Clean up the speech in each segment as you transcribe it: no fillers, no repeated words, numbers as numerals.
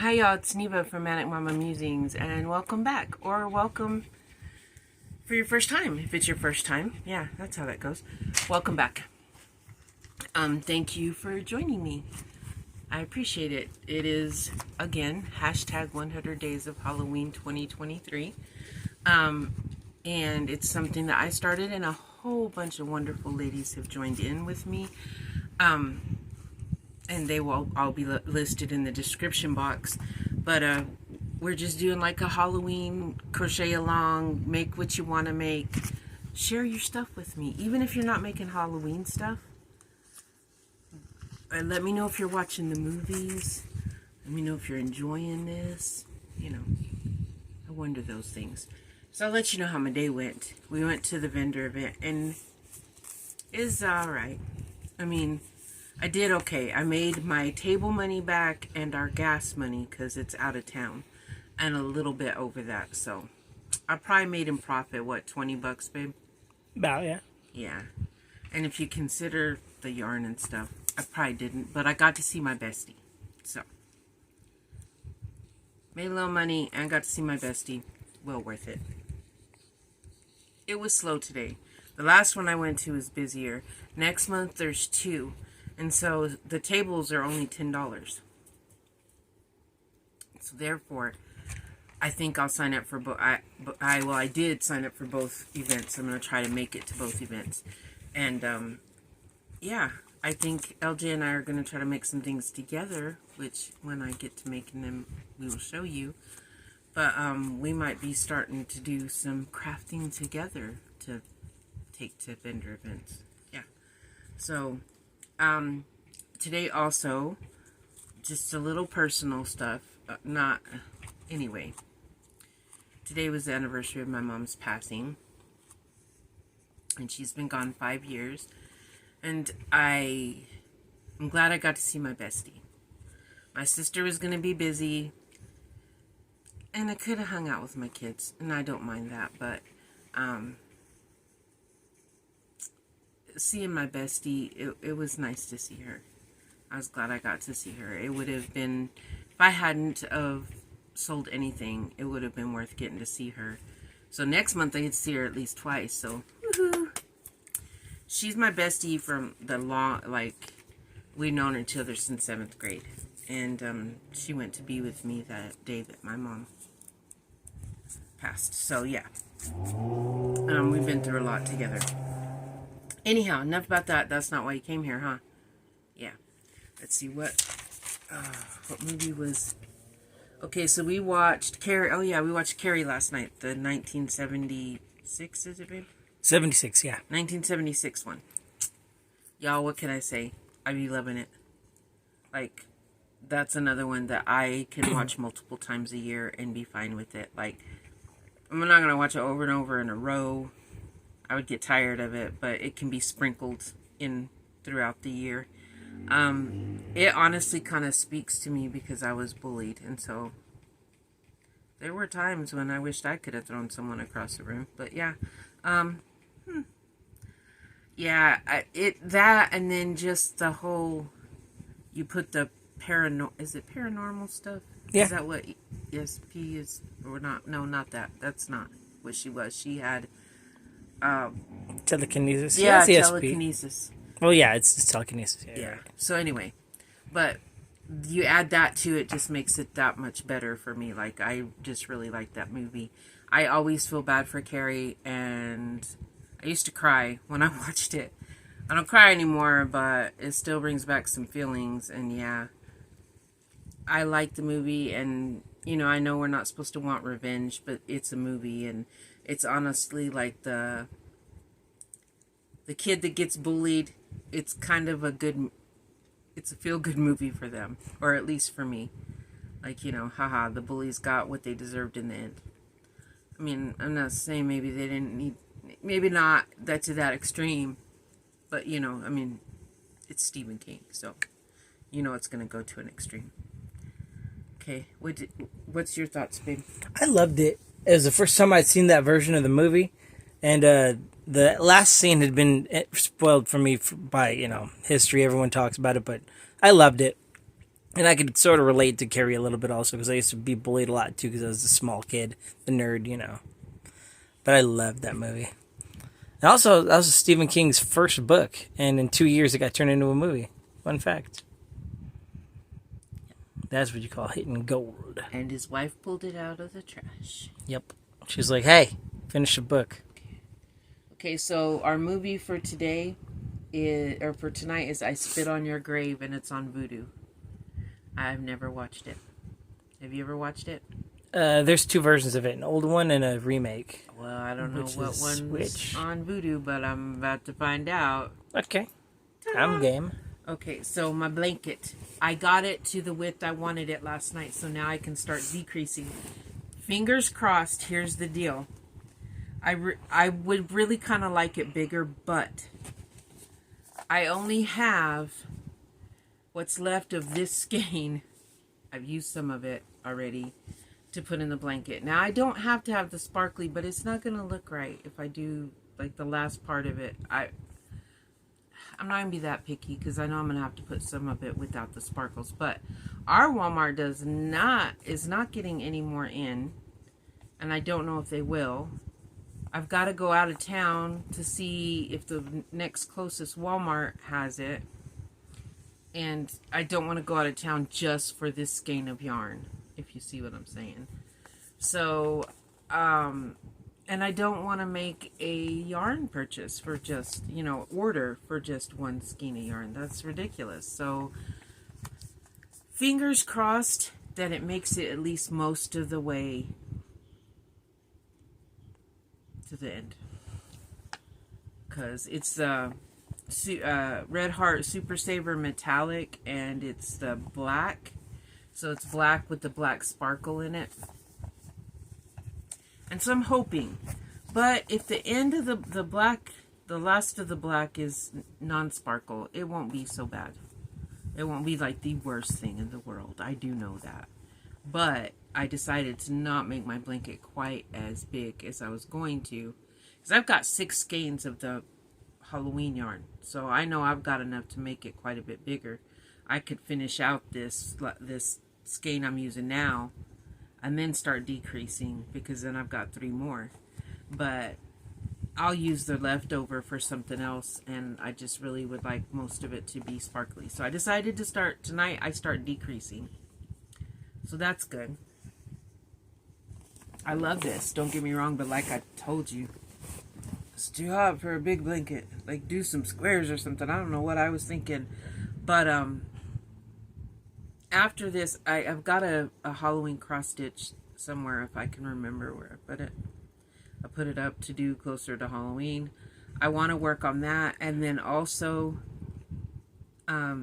Hi y'all, it's Neva from Manic Mama Musings, and welcome back, or welcome for your first time, if it's your first time. Yeah, that's how that goes. Welcome back. Thank you for joining me. I appreciate it. It is, again, hashtag 100 Days of Halloween 2023. And it's something that I started, and a whole bunch of wonderful ladies have joined in with me. And they will all be listed in the description box. But we're just doing like a Halloween crochet along, make what you want to make. Share your stuff with me, even if you're not making Halloween stuff. Let me know if you're watching the movies. Let me know if you're enjoying this. You know, I wonder those things. So I'll let you know how my day went. We went to the vendor event, and it's alright. I mean, I did okay. I made my table money back and our gas money because it's out of town, and a little bit over that. So I probably made in profit, what, $20, babe? About, yeah. Yeah. And if you consider the yarn and stuff, I probably didn't, but I got to see my bestie. So made a little money and got to see my bestie. Well worth it. It was slow today. The last one I went to was busier. Next month there's 2. And so the tables are only $10. So therefore, I think I'll sign up for both. I did sign up for both events. I'm going to try to make it to both events. And yeah, I think LJ and I are going to try to make some things together, which when I get to making them, we will show you. But we might be starting to do some crafting together to take to vendor events. Yeah. So today also, just a little personal stuff. Anyway. Today was the anniversary of my mom's passing. And she's been gone 5 years. And I'm glad I got to see my bestie. My sister was going to be busy. And I could have hung out with my kids. And I don't mind that. But seeing my bestie, it was nice to see her. I was glad I got to see her. It would have been, if I hadn't of sold anything, it would have been worth getting to see her. So next month I get to see her at least twice. So woohoo! She's my bestie from the we've known each other since 7th grade. And she went to be with me that day that my mom passed. So yeah, we've been through a lot together. Anyhow, enough about that. That's not why you came here, huh? Yeah. Let's see what movie was. Okay, so we watched Carrie. Oh yeah, we watched Carrie last night. The 1976, is it, babe? 76, yeah. 1976 one. Y'all, what can I say? I be loving it. Like, that's another one that I can watch multiple times a year and be fine with it. Like, I'm not going to watch it over and over in a row. I would get tired of it, but it can be sprinkled in throughout the year. It honestly kind of speaks to me because I was bullied, and so there were times when I wished I could have thrown someone across the room. But yeah, yeah, that, and then just the whole, you put the is it paranormal stuff? Yeah. Is that what ESP is, or not? No, not that. That's not what she was. She had telekinesis. Yeah, yes, telekinesis. Well, yeah, it's telekinesis. Yeah. Right. So anyway, but you add that to it, just makes it that much better for me. Like, I just really like that movie. I always feel bad for Carrie, and I used to cry when I watched it. I don't cry anymore, but it still brings back some feelings. And yeah, I like the movie, and you know, I know we're not supposed to want revenge, but it's a movie, and it's honestly like the kid that gets bullied. It's kind of it's a feel-good movie for them, or at least for me. Like, you know, haha, the bullies got what they deserved in the end. I mean, I'm not saying maybe they didn't need, maybe not that to that extreme, but you know, I mean, it's Stephen King, so you know it's going to go to an extreme. Okay, what's your thoughts, babe? I loved it. It was the first time I'd seen that version of the movie, and the last scene had been spoiled for me by, you know, history. Everyone talks about it, but I loved it. And I could sort of relate to Carrie a little bit also because I used to be bullied a lot too because I was a small kid, the nerd, you know. But I loved that movie. And also, that was Stephen King's first book, and in 2 years it got turned into a movie. Fun fact. That's what you call hitting gold. And his wife pulled it out of the trash. Yep. She's like, hey, finish the book. Okay, so our movie for today for tonight is I Spit on Your Grave, and it's on Vudu. I've never watched it. Have you ever watched it? There's 2 versions of it, an old one and a remake. Well, I don't know Which what is one's which? on Vudu, but I'm about to find out. Okay. I'm game. Okay, so my blanket. I got it to the width I wanted it last night, so now I can start decreasing. Fingers crossed, here's the deal. I would really kind of like it bigger, but I only have what's left of this skein. I've used some of it already to put in the blanket. Now, I don't have to have the sparkly, but it's not going to look right if I do like the last part of it. I'm not going to be that picky because I know I'm going to have to put some of it without the sparkles. But our Walmart is not getting any more in. And I don't know if they will. I've got to go out of town to see if the next closest Walmart has it. And I don't want to go out of town just for this skein of yarn, if you see what I'm saying. So, and I don't want to make a yarn purchase for just, order for just one skein of yarn. That's ridiculous. So, fingers crossed that it makes it at least most of the way to the end. Because it's Red Heart Super Saver Metallic, and it's the black. So it's black with the black sparkle in it. And so I'm hoping. But if the end of the black, the last of the black is non-sparkle, it won't be so bad. It won't be like the worst thing in the world. I do know that. But I decided to not make my blanket quite as big as I was going to. Because I've got 6 skeins of the Halloween yarn. So I know I've got enough to make it quite a bit bigger. I could finish out this skein I'm using now and then start decreasing because then I've got 3 more. But I'll use the leftover for something else, and I just really would like most of it to be sparkly. So I decided to start tonight. I start decreasing. So that's good. I love this. Don't get me wrong, but like I told you, it's too hot for a big blanket. Like, do some squares or something. I don't know what I was thinking. But, after this, I've got a Halloween cross stitch somewhere if I can remember where I put it. I put it up to do closer to Halloween. I want to work on that. And then also, I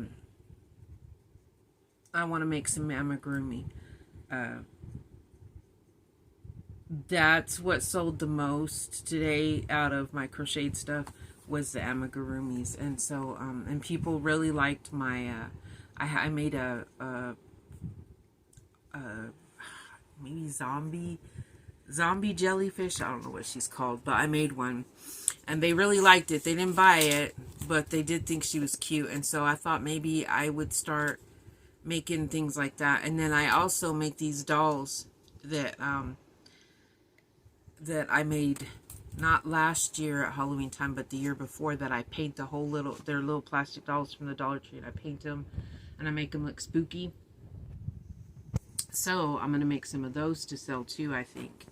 want to make some amigurumi. That's what sold the most today out of my crocheted stuff was the amigurumis. And so, and people really liked my, I made a maybe zombie jellyfish. I don't know what she's called, but I made one. And they really liked it. They didn't buy it, but they did think she was cute. And so I thought maybe I would start making things like that. And then I also make these dolls that I made not last year at Halloween time, but the year before, that I paint the whole they're little plastic dolls from the Dollar Tree, and I paint them and I make them look spooky. So I'm going to make some of those to sell too, I think.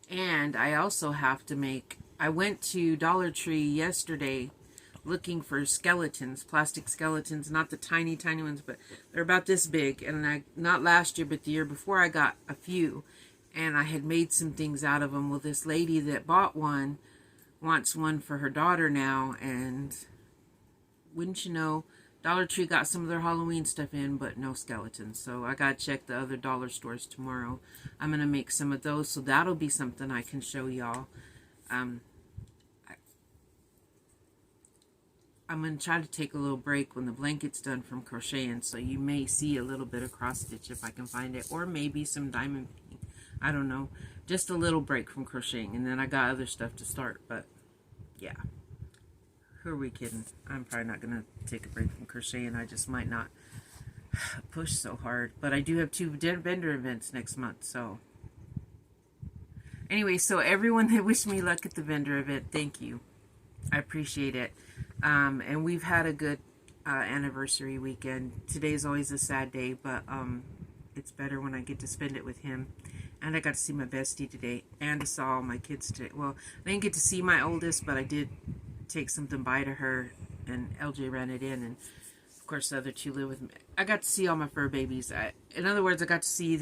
And I also have to make, I went to Dollar Tree yesterday looking for skeletons, plastic skeletons, not the tiny ones, but they're about this big. And not last year, but the year before, I got a few. And I had made some things out of them. Well, this lady that bought one wants one for her daughter now. And wouldn't you know, Dollar Tree got some of their Halloween stuff in, but no skeletons. So I got to check the other dollar stores tomorrow. I'm going to make some of those. So that'll be something I can show y'all. I'm going to try to take a little break when the blanket's done from crocheting. So you may see a little bit of cross stitch if I can find it. Or maybe some diamond painting. I don't know. Just a little break from crocheting. And then I got other stuff to start. But, yeah. Who are we kidding? I'm probably not going to take a break from crocheting. I just might not push so hard. But I do have 2 vendor events next month, so. Anyway, so everyone that wished me luck at the vendor event, thank you. I appreciate it. And we've had a good anniversary weekend. Today's always a sad day, but it's better when I get to spend it with him. And I got to see my bestie today, and I saw all my kids today. Well, I didn't get to see my oldest, but I did take something by to her, and LJ ran it in, and of course the other 2 live with me. I got to see all my fur babies. In other words, I got to see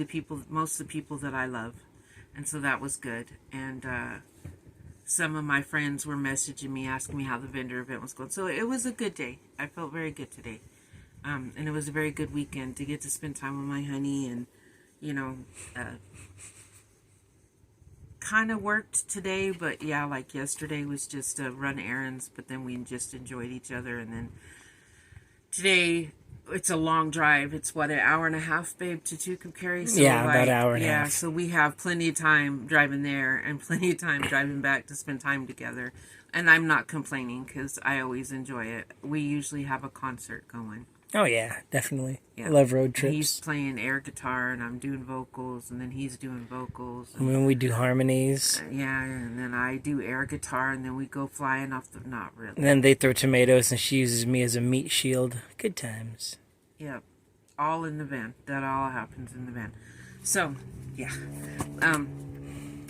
most of the people that I love, and so that was good. And some of my friends were messaging me, asking me how the vendor event was going. So it was a good day. I felt very good today. And it was a very good weekend to get to spend time with my honey, and, kind of worked today, but yeah, like yesterday was just run errands, but then we just enjoyed each other. And then today, it's a long drive. It's what, an hour and a half, babe, to Tucumcari? So yeah, about an hour and a half. Yeah, so we have plenty of time driving there and plenty of time driving back to spend time together. And I'm not complaining because I always enjoy it. We usually have a concert going. Oh yeah, definitely. Yeah. I love road trips. He's playing air guitar and I'm doing vocals, and then he's doing vocals. And when we do harmonies. Yeah, and then I do air guitar, and then we go flying off the... Not really. And then they throw tomatoes, and she uses me as a meat shield. Good times. Yeah, all in the van. That all happens in the van. So, yeah.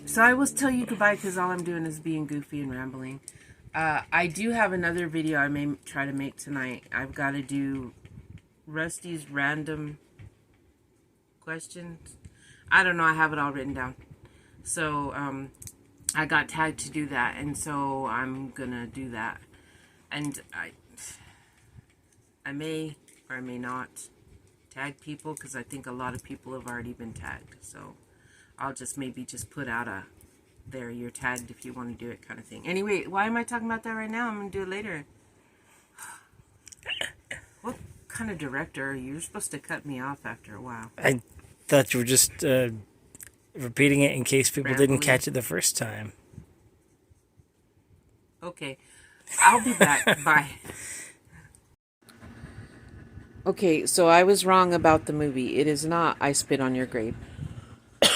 So I will tell you goodbye because all I'm doing is being goofy and rambling. I do have another video I may try to make tonight. I've got to do Rusty's random questions. I don't know. I have it all written down. So, I got tagged to do that, and so I'm gonna do that. And I may or I may not tag people because I think a lot of people have already been tagged. So I'll just maybe just put out a there, you're tagged if you want to do it kind of thing. Anyway, why am I talking about that right now? I'm gonna do it later. What kind of director are you? You're supposed to cut me off after a while. I thought you were just repeating it in case people Rambling. didn't catch it the first time. Okay, I'll be back. Bye. Okay, so I was wrong about the movie. It is not I Spit on Your Grave.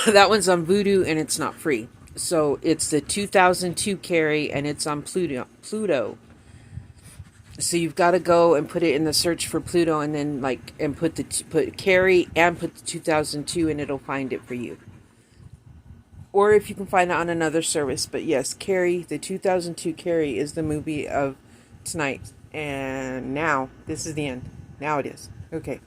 That one's on Vudu and it's not free. So it's the 2002 Carrie and it's on Pluto. So you've got to go and put it in the search for Pluto, and then put Carrie and put the 2002, and it'll find it for you. Or if you can find it on another service. But yes, Carrie, the 2002 Carrie is the movie of tonight. And now, this is the end. Now it is. Okay.